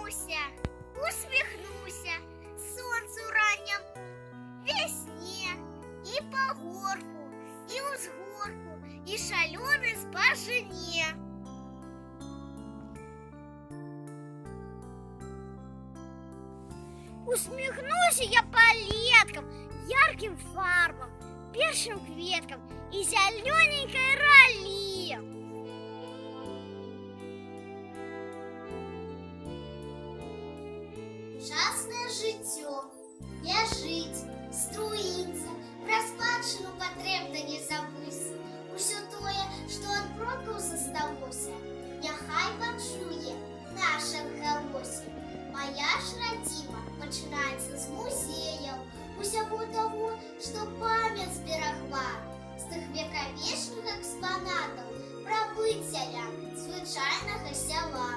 Усміхнуся, усміхнуся сонцю ранням, весне, і погорку, і узгорку, і шалёной збажине. Усміхнуся я палеткам, ярким фарбам, першим кветкам і зелененькой ролі. Частное жыццё, не жыць, струіцца, пра спадчыну патрэбна не забыць. Усё тое, што ад продкаў засталося, няхай пачуе наша галоссе. Моя ж радзіма пачынаецца з музеяў, усяго таго, што памяць зберагла, з тых векавечных экспанатаў прабыцця звычайнага сяла.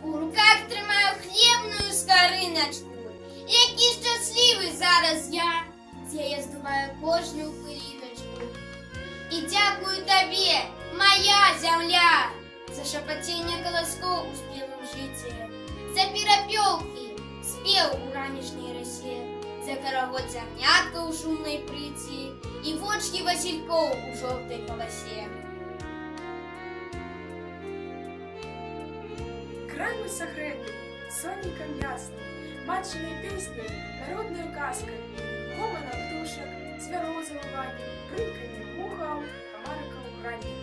У руках тримаю хлібную скариночку. Який щасливий зараз я. З яє здуваю кожну пилиночку. І дякую тобі, моя земля, за шепотіння колосков у спілому житті, за піропьовки, спів у ранішній росі, за карагод зернятка у шумной приті і вочки васильков у жовтій полосі. Край согретый, сонником ясным, матчиной песней, народной сказкой, гомоном птушек, зверов завыванием, прыганьем мухов, комариков уханьем.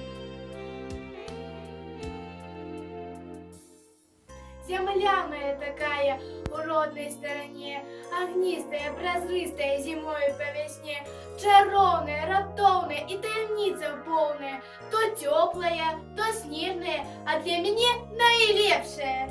Земля моя такая у родной стороне, огнистая, прозрыстая зимой по весне, чаровная, раптовная и таємниця полная, то теплая, то снежная, а для меня наилепшая.